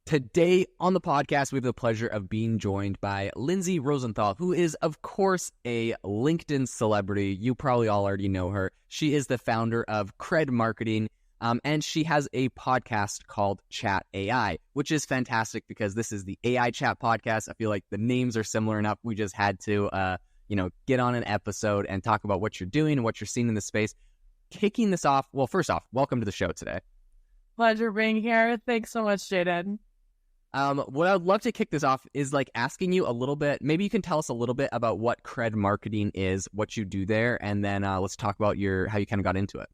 Today on the podcast, we have the pleasure of being joined by Lindsay Rosenthal, who is, of course, a LinkedIn celebrity. You probably all already know her. She is the founder of Cred Marketing, and she has a podcast called Chat AI, which is fantastic because this is the AI chat podcast. I feel like the names are similar enough. We just had to, get on an episode and talk about what you're doing and what you're seeing in the space. Kicking this off, well, first off, welcome to the show today. Pleasure being here. Thanks so much, Jaden. What I'd love to kick this off is asking you a little bit, maybe you can tell us a little bit about what Cred Marketing is, what you do there, and then let's talk about how you kind of got into it.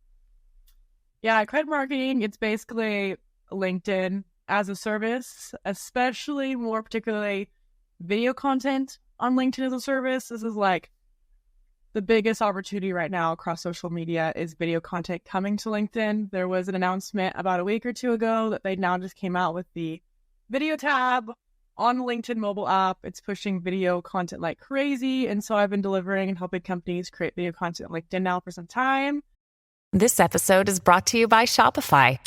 Yeah, Cred Marketing, it's basically LinkedIn as a service, especially more particularly video content on LinkedIn as a service. This is the biggest opportunity right now across social media is video content coming to LinkedIn. There was an announcement about a week or two ago that they now just came out with the video tab on the LinkedIn mobile app. It's pushing video content like crazy. And so I've been delivering and helping companies create video content on LinkedIn now for some time. This episode is brought to you by Shopify.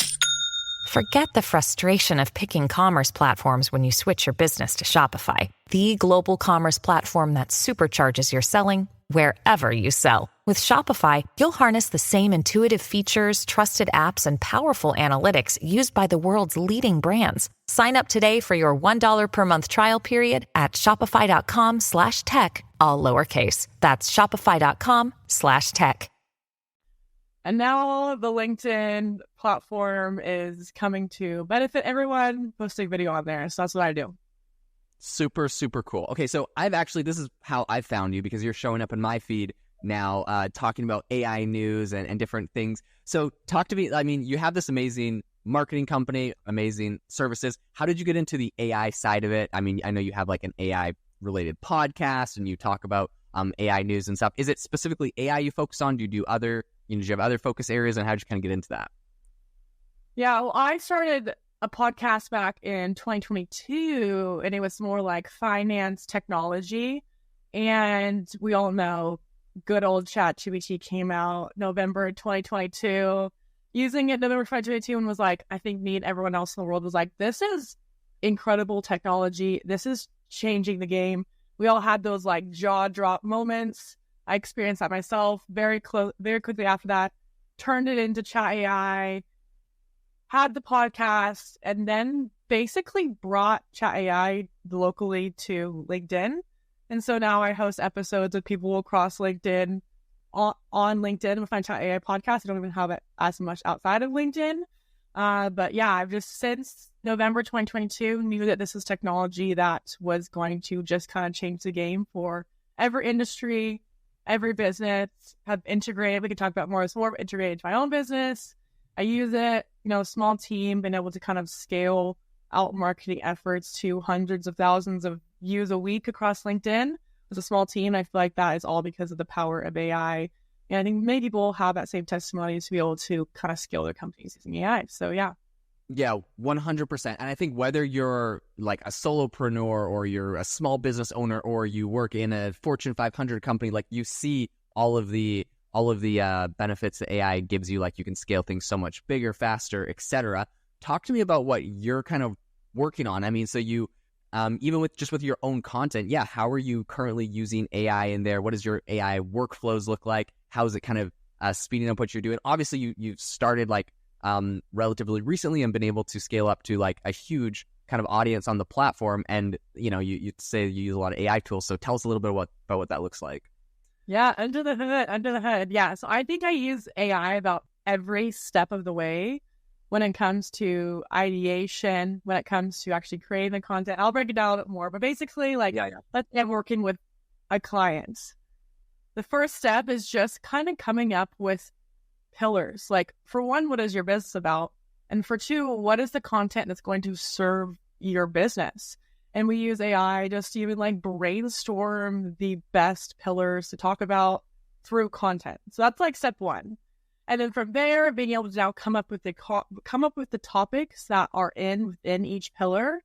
Forget the frustration of picking commerce platforms when you switch your business to Shopify, the global commerce platform that supercharges your selling wherever you sell. With Shopify, you'll harness the same intuitive features, trusted apps, and powerful analytics used by the world's leading brands. Sign up today for your $1 per month trial period at shopify.com/tech, all lowercase. That's shopify.com/tech. And now the LinkedIn platform is coming to benefit everyone, posting video on there. So that's what I do. Super, super cool. Okay, so this is how I found you because you're showing up in my feed now talking about AI news and different things. So talk to me, you have this amazing marketing company, amazing services. How did you get into the AI side of it? I know you have an AI related podcast and you talk about AI news and stuff. Is it specifically AI you focus on? Do you have other focus areas, and how did you kind of get into that? Yeah, well, I started a podcast back in 2022, and it was more like finance technology. And we all know good old ChatGPT came out November 2022. Using it November 2022 and was I think me and everyone else in the world was this is incredible technology. This is changing the game. We all had those jaw drop moments. I experienced that myself very quickly after that, turned it into Chat AI, had the podcast, and then basically brought Chat AI locally to LinkedIn. And so now I host episodes with people across LinkedIn on LinkedIn with my Chat AI podcast. I don't even have it as much outside of LinkedIn. But yeah, I've just since November 2022 knew that this is technology that was going to just kind of change the game for every industry, every business. Have integrated. We could talk about more integrated into my own business. I use it, small team, been able to kind of scale out marketing efforts to hundreds of thousands of views a week across LinkedIn. As a small team, I feel like that is all because of the power of AI. And I think many people have that same testimony to be able to kind of scale their companies using AI. So yeah. Yeah, 100%. And I think whether you're a solopreneur or you're a small business owner or you work in a Fortune 500 company, you see all of the benefits that AI gives you. You can scale things so much bigger, faster, etc. Talk to me about what you're kind of working on. So you, even with your own content, how are you currently using AI in there? What does your AI workflows look like? How is it kind of speeding up what you're doing? Obviously, you started relatively recently and been able to scale up to a huge kind of audience on the platform. And, you say you use a lot of AI tools. So tell us a little bit about what that looks like. Yeah, under the hood. Yeah, so I think I use AI about every step of the way when it comes to ideation, when it comes to actually creating the content. I'll break it down a bit more, but basically, let's say I'm working with a client. The first step is just kind of coming up with pillars. For one, what is your business about? And for two, what is the content that's going to serve your business? And we use AI just to even brainstorm the best pillars to talk about through content. So that's step one. And then from there, being able to now come up with the topics that are within each pillar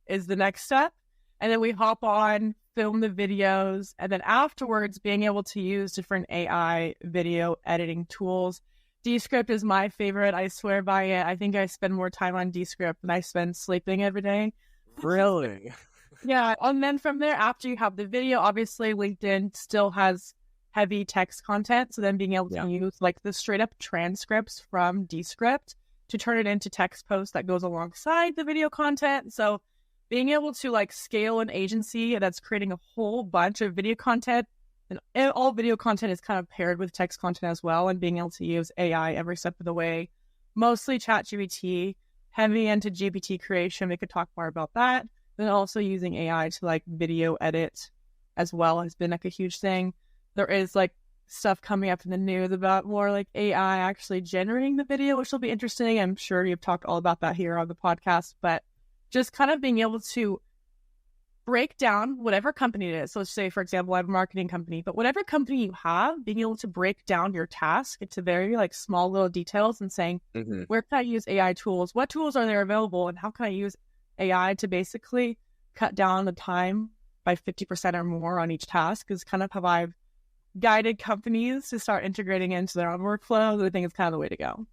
is the next step. And then we hop on, film the videos, and then afterwards being able to use different AI video editing tools Descript is my favorite. I swear by it. I think I spend more time on Descript than I spend sleeping every day. Really? Yeah. And then from there, after you have the video, obviously LinkedIn still has heavy text content. So then being able to use like the straight up transcripts from Descript to turn it into text post that goes alongside the video content. So being able to like scale an agency that's creating a whole bunch of video content, and all video content is kind of paired with text content as well, and being able to use AI every step of the way, mostly ChatGPT, heavy into GPT creation. We could talk more about that. Then also using AI to like video edit as well has been like a huge thing. There is like stuff coming up in the news about more like AI actually generating the video, which will be interesting. I'm sure you've talked all about that here on the podcast, but just kind of being able to break down whatever company it is. So let's say, for example, I have a marketing company, but whatever company you have, being able to break down your task into very like small little details and saying, where can I use AI tools? What tools are there available? And how can I use AI to basically cut down the time by 50% or more on each task is kind of how I've guided companies to start integrating into their own workflow. I think it's kind of the way to go.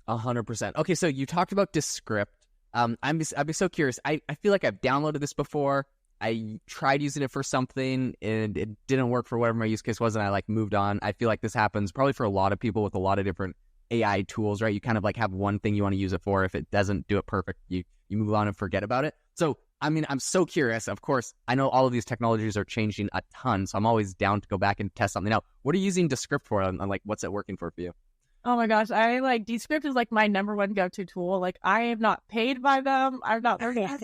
100%. Okay, so you talked about Descript. I'd be so curious. I feel like I've downloaded this before. I tried using it for something and it didn't work for whatever my use case was, and I like moved on. I feel like this happens probably for a lot of people with a lot of different AI tools, right? You kind of like have one thing you want to use it for. If it doesn't do it perfect, you move on and forget about it. So, I mean, I'm so curious. Of course, I know all of these technologies are changing a ton, so I'm always down to go back and test something out. What are you using Descript for, and like what's it working for you? Oh my gosh, I like Descript is like my number one go-to tool. Like I am not paid by them. I'm not learning.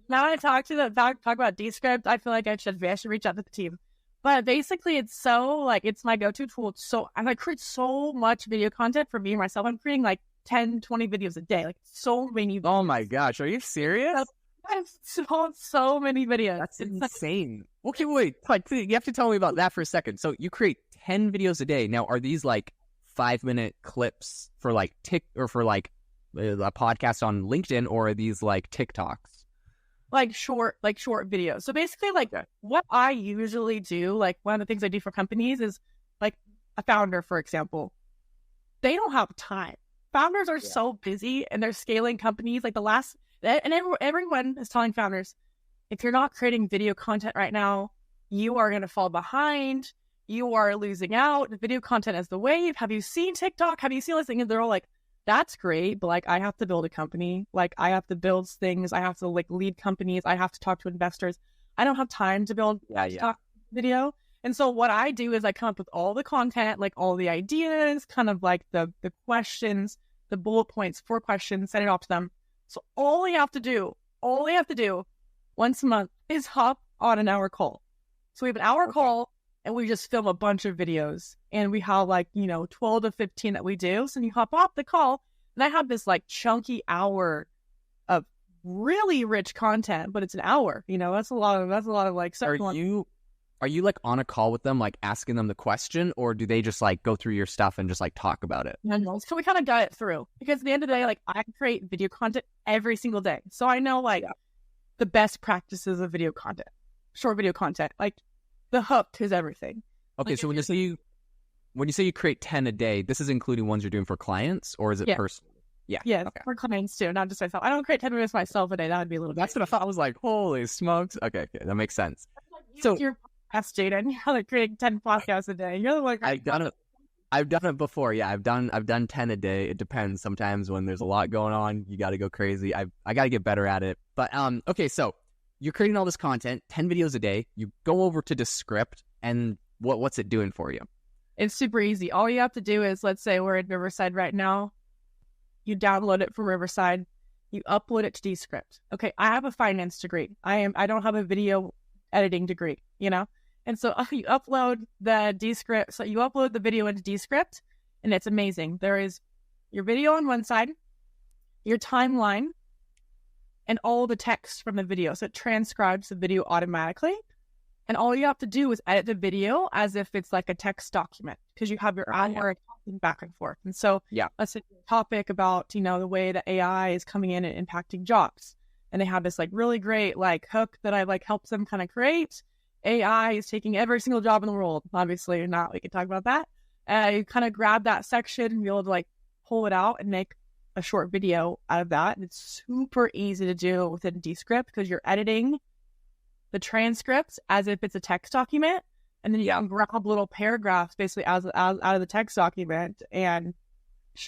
Now I talk about Descript, I feel like I should reach out to the team. But basically, it's so like it's my go-to tool. So I create so much video content for me and myself. I'm creating like 10, 20 videos a day, like so many. Oh my gosh, are you serious? I have so many videos. That's insane. Okay, wait, you have to tell me about that for a second. So you create 10 videos a day. Now, are these like 5-minute clips for like or for like a podcast on LinkedIn, or are these like TikToks? Like short videos. So basically like what I usually do, like one of the things I do for companies is like a founder, for example, they don't have time. Founders are so busy and they're scaling companies like everyone is telling founders, if you're not creating video content right now, you are going to fall behind. You are losing out. Video content is the wave. Have you seen TikTok? Have you seen this thing? And they're all like, that's great, but like I have to build a company. Like I have to build things. I have to like lead companies. I have to talk to investors. I don't have time to build video. And so what I do is I come up with all the content, like all the ideas, kind of like the questions, the bullet points, 4 questions, send it off to them. So all you have to do once a month is hop on an hour call. So we have an hour call and we just film a bunch of videos, and we have like, 12 to 15 that we do. So you hop off the call and I have this like chunky hour of really rich content, but it's an hour, that's a lot of like, are you like on a call with them, like asking them the question, or do they just like go through your stuff and just like talk about it? So we kind of gut it through, because at the end of the day, like I create video content every single day. So I know like the best practices of video content, short video content, like the hook is everything. Okay. Like, So when you say you create 10 a day, this is including ones you're doing for clients, or is it personal? Yeah. Okay. For clients too, not just myself. I don't create 10 videos myself a day. That would be a little That's what I thought. I was like, holy smokes. Okay. That makes sense. So your podcast data, and you're like creating 10 podcasts a day. You're like, I've done it before. Yeah, I've done 10 a day. It depends. Sometimes when there's a lot going on, you got to go crazy. I got to get better at it. But okay, so you're creating all this content, 10 videos a day. You go over to Descript, and what's it doing for you? It's super easy. All you have to do is, let's say we're in Riverside right now. You download it from Riverside. You upload it to Descript. Okay, I have a finance degree. I don't have a video editing degree, And so you upload the Descript. So you upload the video into Descript, and it's amazing. There is your video on one side, your timeline, and all the text from the video. So it transcribes the video automatically. And all you have to do is edit the video as if it's like a text document, because you have your hour talking back and forth. And so let's say a topic about, the way that AI is coming in and impacting jobs. And they have this like really great like hook that I like helps them kind of create. AI is taking every single job in the world. Obviously not. We can talk about that. You kind of grab that section and be able to like pull it out and make a short video out of that. And it's super easy to do within Descript because you're editing the transcript as if it's a text document. And then you can grab little paragraphs basically out of the text document and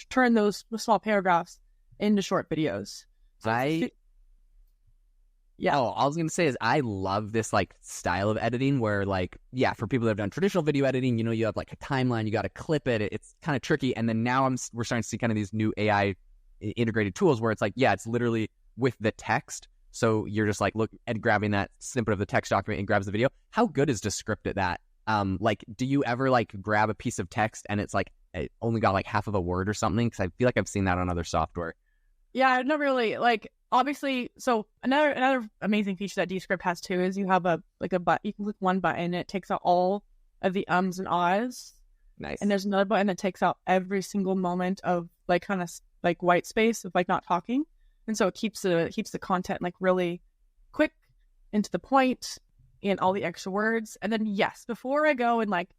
turn those small paragraphs into short videos. So all I was going to say is I love this like style of editing where like, for people that have done traditional video editing, you have like a timeline, you got to clip it. It's kind of tricky. And then now we're starting to see kind of these new AI integrated tools where it's like, it's literally with the text. So you're just like, look and grabbing that snippet of the text document and grabs the video. How good is Descript at that? Like, do you ever like grab a piece of text and it's like, it only got like half of a word or something? Cause I feel like I've seen that on other software. Yeah, I've never really like, obviously. So another amazing feature that Descript has too is you have a button. You can click one button and it takes out all of the ums and ahs. Nice. And there's another button that takes out every single moment of like kind of like white space of like not talking. And so it keeps the content like really quick and to the point and all the extra words. And then before I go and like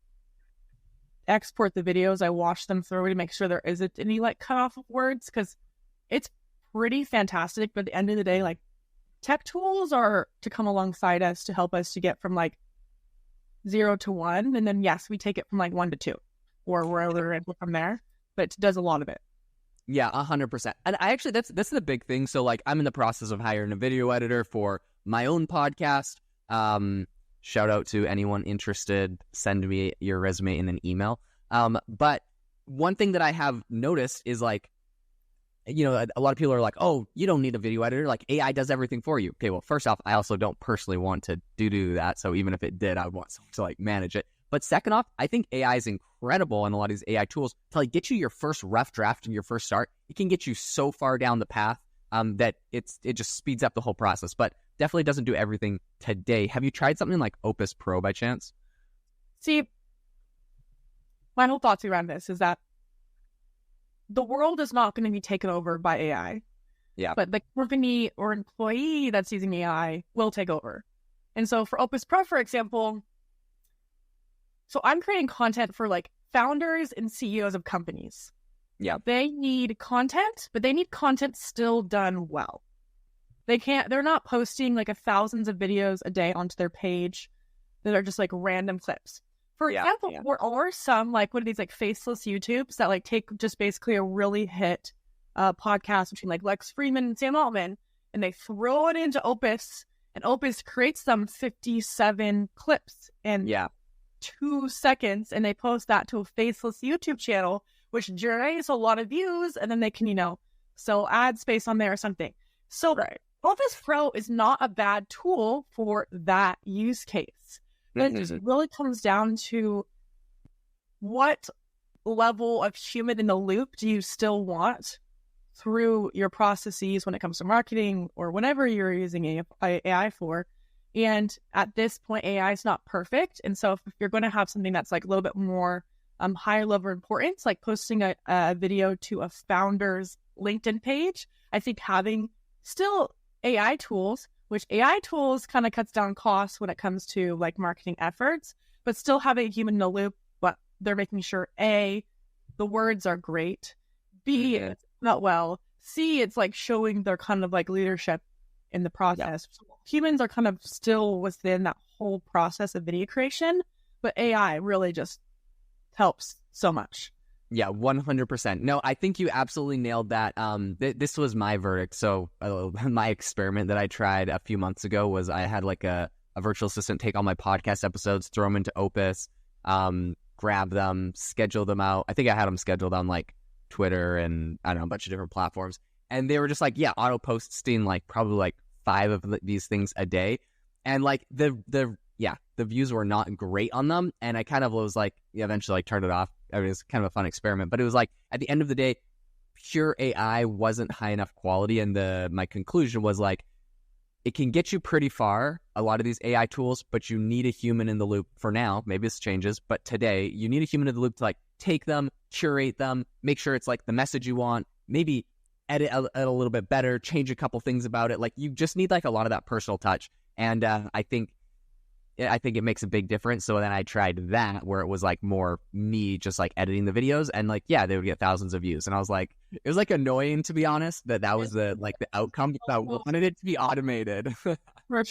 export the videos, I watch them through to make sure there isn't any like cutoff of words because it's pretty fantastic. But at the end of the day, like tech tools are to come alongside us to help us to get from like 0 to 1. And then we take it from like 1 to 2 or wherever we're from there. But it does a lot of it. Yeah, 100%. And I actually, that's the big thing. So like I'm in the process of hiring a video editor for my own podcast. Shout out to anyone interested. Send me your resume in an email. But one thing that I have noticed is like, a lot of people are like, oh, you don't need a video editor. Like AI does everything for you. Okay, well, first off, I also don't personally want to do that. So even if it did, I would want someone to like manage it. But second off, I think AI is incredible in a lot of these AI tools to like get you your first rough draft and your first start. It can get you so far down the path that it just speeds up the whole process, but definitely doesn't do everything today. Have you tried something like Opus Pro by chance? See, my whole thoughts around this is that the world is not going to be taken over by AI. Yeah. But the company or employee that's using AI will take over. And so for Opus Pro, for example, so I'm creating content for like founders and CEOs of companies. Yeah. They need content, but they need content still done well. They're not posting like thousands of videos a day onto their page that are just like random clips. For example, there are some like one of these like faceless YouTubes that like take just basically a really hit podcast between like Lex Fridman and Sam Altman, and they throw it into Opus, and Opus creates them 57 clips in 2 seconds, and they post that to a faceless YouTube channel, which generates a lot of views, and then they can, sell ad space on there or something. So Opus Pro is not a bad tool for that use case. But it just really comes down to what level of human in the loop do you still want through your processes when it comes to marketing or whatever you're using AI for. And at this point, AI is not perfect. And so if you're going to have something that's like a little bit more higher level importance, like posting a video to a founder's LinkedIn page, I think having still AI tools, which AI tools kind of cuts down costs when it comes to like marketing efforts, but still having a human in the loop, but they're making sure A, the words are great, B, it's not well, C, it's like showing their kind of like leadership in the process. So humans are kind of still within that whole process of video creation, but AI really just helps so much. Yeah, 100%. No, I think you absolutely nailed that. This was my verdict. So my experiment that I tried a few months ago was I had like a virtual assistant take all my podcast episodes, throw them into Opus, grab them, schedule them out. I think I had them scheduled on like Twitter and I don't know, a bunch of different platforms. And they were just like, auto posting like probably like 5 of these things a day. And like the views were not great on them. And I kind of was like, eventually like turned it off. I mean, it's kind of a fun experiment, but it was like at the end of the day, pure AI wasn't high enough quality. And my conclusion was like, it can get you pretty far, a lot of these AI tools, but you need a human in the loop for now. Maybe this changes, but today you need a human in the loop to like take them, curate them, make sure it's like the message you want, maybe edit a little bit better, change a couple things about it. Like you just need like a lot of that personal touch. And I think I think it makes a big difference. So then I tried that where it was like more me just like editing the videos, and like, yeah, they would get thousands of views. And I was like, it was like annoying, to be honest, that was the outcome, because I wanted it to be automated. For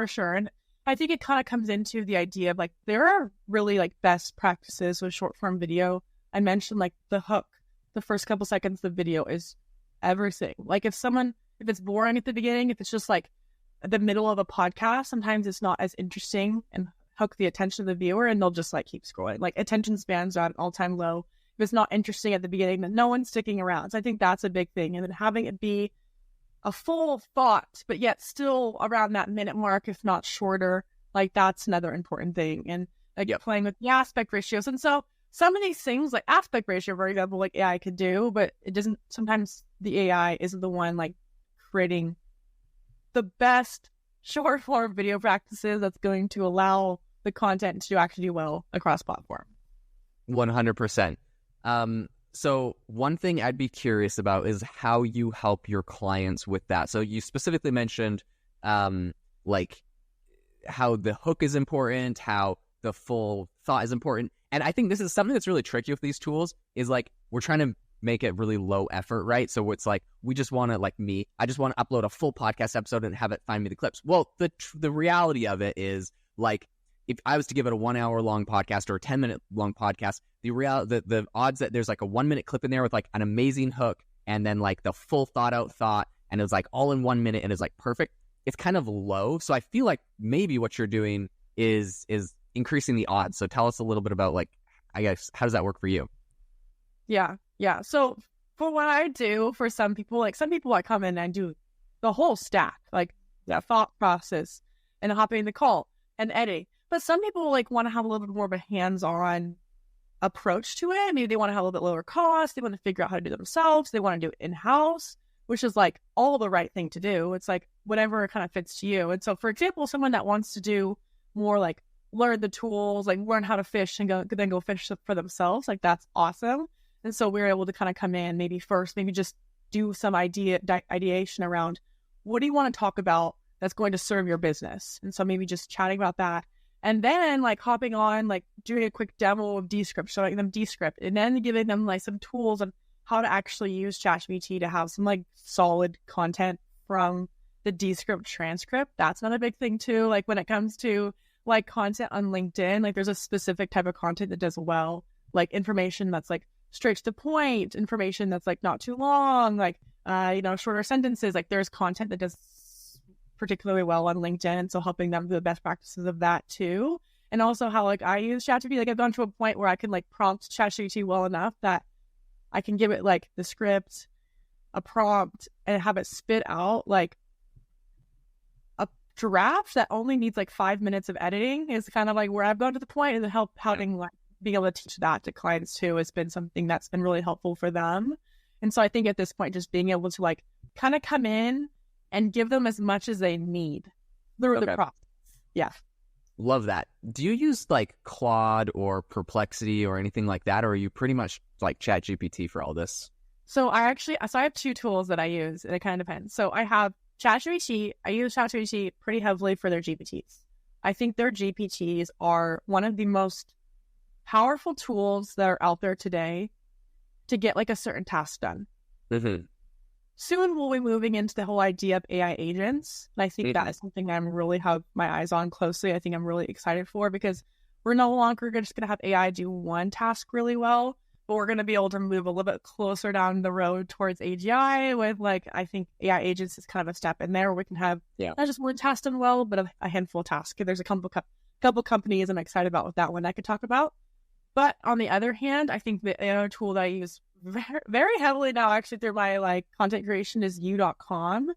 sure. And I think it kind of comes into the idea of like, there are really like best practices with short form video. I mentioned like the hook, the first couple seconds of the video is everything. Like if it's boring at the beginning, if it's just like the middle of a podcast, sometimes it's not as interesting and hook the attention of the viewer, and they'll just like keep scrolling. Like attention spans are at an all-time low. If it's not interesting at the beginning, then no one's sticking around. So I think that's a big thing. And then having it be a full thought, but yet still around that minute mark, if not shorter, like that's another important thing. And like playing with the aspect ratios. And so some of these things, like aspect ratio, for example, like AI could do, but it doesn't, sometimes the AI isn't the one like creating the best short form video practices that's going to allow the content to actually do well across platform. 100%. So one thing I'd be curious about is how you help your clients with that. So you specifically mentioned like how the hook is important, how the full thought is important. And I think this is something that's really tricky with these tools, is like we're trying to make it really low effort, right? So it's like, we just want to, like me, I just want to upload a full podcast episode and have it find me the clips. Well, the reality of it is, like, if I was to give it a 1 hour long podcast or a 10-minute long podcast, the odds that there's like a 1 minute clip in there with like an amazing hook and then like the full thought out thought, and it was like all in 1 minute and it's like perfect, it's kind of low. So I feel like maybe what you're doing is increasing the odds. So tell us a little bit about, like, I guess, how does that work for you? Yeah. So for what I do, for some people I come in and do the whole stack, like the thought process and hopping the call and editing. But some people like want to have a little bit more of a hands-on approach to it. Maybe they want to have a little bit lower cost. They want to figure out how to do it themselves. They want to do it in-house, which is like all the right thing to do. It's like whatever kind of fits to you. And so, for example, someone that wants to do more like learn the tools, like learn how to fish and then go fish for themselves, like that's awesome. And so we're able to kind of come in, maybe just do some ideation around, what do you want to talk about that's going to serve your business? And so maybe just chatting about that. And then like hopping on, like doing a quick demo of Descript, showing them Descript, and then giving them like some tools on how to actually use ChatGPT to have some like solid content from the Descript transcript. That's another big thing too. Like when it comes to like content on LinkedIn, like there's a specific type of content that does well, like information that's like straight to the point, information that's like not too long, like shorter sentences. Like there's content that does particularly well on LinkedIn, so helping them do the best practices of that too. And also how like I use ChatGPT, like I've gone to a point where I can like prompt ChatGPT well enough that I can give it like the script, a prompt, and have it spit out like a draft that only needs like 5 minutes of editing. Is kind of like where I've gone to the point, and helping like being able to teach that to clients too has been something that's been really helpful for them. And so I think at this point, just being able to like kind of come in and give them as much as they need through the process. Yeah. Love that. Do you use like Claude or Perplexity or anything like that? Or are you pretty much like ChatGPT for all this? So I have two tools that I use, and it kind of depends. So I have ChatGPT. I use ChatGPT pretty heavily for their GPTs. I think their GPTs are one of the most powerful tools that are out there today to get like a certain task done. Mm-hmm. Soon we'll be moving into the whole idea of AI agents. And I think that is something I'm really have my eyes on closely. I think I'm really excited for, because we're no longer just going to have AI do one task really well, but we're going to be able to move a little bit closer down the road towards AGI with like, I think AI agents is kind of a step in there where we can have not just one task done well, but a handful of tasks. There's a couple companies I'm excited about with that one I could talk about. But on the other hand, I think the other tool that I use very, very heavily now, actually through my like content creation, is you.com.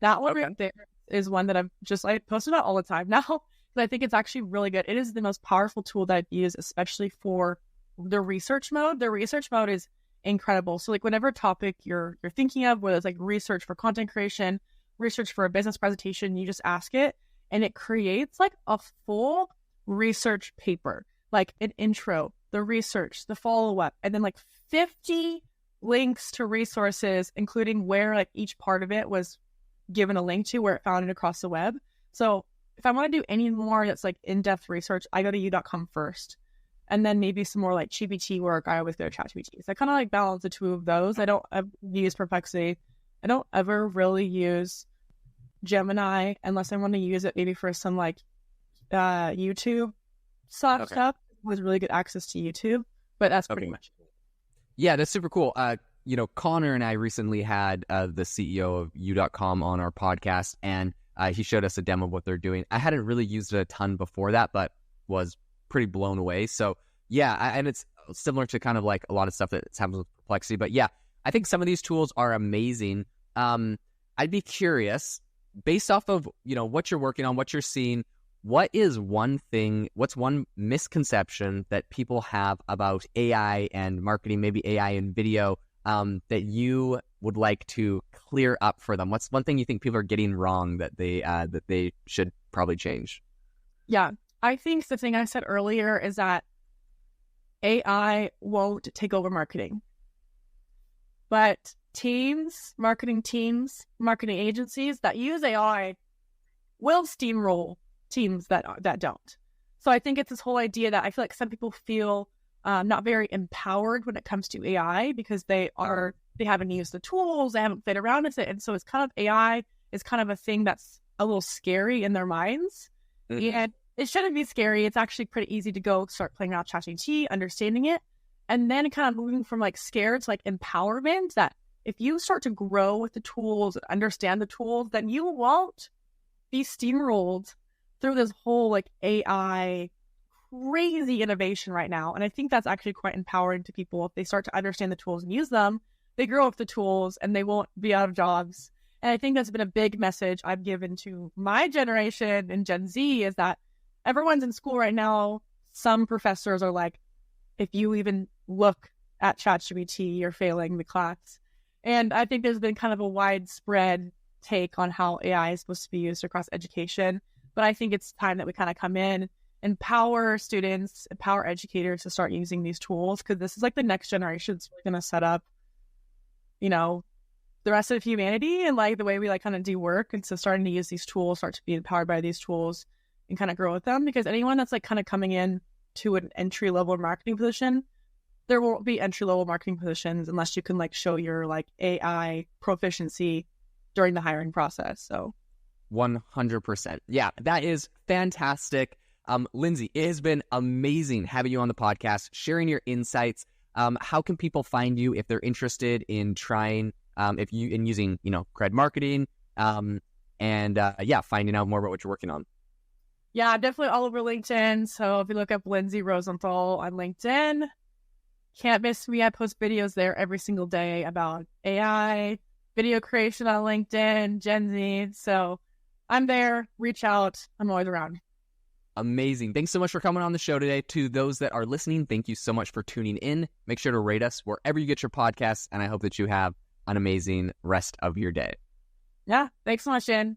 That one right there is one that I post about all the time now, but I think it's actually really good. It is the most powerful tool that I've used, especially for the research mode. The research mode is incredible. So like whatever topic you're thinking of, whether it's like research for content creation, research for a business presentation, you just ask it and it creates like a full research paper, like an intro, the research, the follow-up, and then like 50 links to resources, including where like each part of it was given a link to, where it found it across the web. So if I want to do any more that's like in-depth research, I go to u.com first. And then maybe some more like GPT work, I always go to ChatGPT. So I kind of like balance the two of those. I don't use Perplexity. I don't ever really use Gemini unless I want to use it maybe for some like YouTube stuff with really good access to YouTube. But that's pretty much it. Yeah, that's super cool. Connor and I recently had the CEO of U.com on our podcast, and he showed us a demo of what they're doing. I hadn't really used it a ton before that, but was pretty blown away. So yeah, and it's similar to kind of like a lot of stuff that's happened with Perplexity. But yeah, I think some of these tools are amazing. I'd be curious, based off of what you're working on, what you're seeing, what's one misconception that people have about AI and marketing, maybe AI and video, that you would like to clear up for them? What's one thing you think people are getting wrong that they should probably change? Yeah, I think the thing I said earlier is that AI won't take over marketing, but marketing teams, marketing agencies that use AI will steamroll teams that don't. So I think it's this whole idea that I feel like some people feel not very empowered when it comes to AI because they haven't used the tools, they haven't played around with it, and so it's kind of AI is kind of a thing that's a little scary in their minds, and it shouldn't be scary. It's actually pretty easy to go start playing around ChatGPT, understanding it, and then kind of moving from like scared to like empowerment. That if you start to grow with the tools, understand the tools, then you won't be steamrolled through this whole like AI crazy innovation right now. And I think that's actually quite empowering to people. If they start to understand the tools and use them, they grow with the tools and they won't be out of jobs. And I think that's been a big message I've given to my generation and Gen Z, is that everyone's in school right now. Some professors are like, if you even look at ChatGPT, you're failing the class. And I think there's been kind of a widespread take on how AI is supposed to be used across education. But I think it's time that we kind of come in, empower students, empower educators to start using these tools, because this is like the next generation that's really going to set up, the rest of humanity and like the way we like kind of do work. And so starting to use these tools, start to be empowered by these tools and kind of grow with them, because anyone that's like kind of coming in to an entry-level marketing position, there won't be entry-level marketing positions unless you can like show your like AI proficiency during the hiring process. So 100%. Yeah, that is fantastic. Lindsay, it has been amazing having you on the podcast, sharing your insights. How can people find you if they're interested in trying, using, cred marketing, finding out more about what you're working on? Yeah, definitely all over LinkedIn. So if you look up Lindsay Rosenthal on LinkedIn, can't miss me. I post videos there every single day about AI, video creation on LinkedIn, Gen Z. So I'm there. Reach out. I'm always around. Amazing. Thanks so much for coming on the show today. To those that are listening, thank you so much for tuning in. Make sure to rate us wherever you get your podcasts, and I hope that you have an amazing rest of your day. Yeah. Thanks so much, Jen.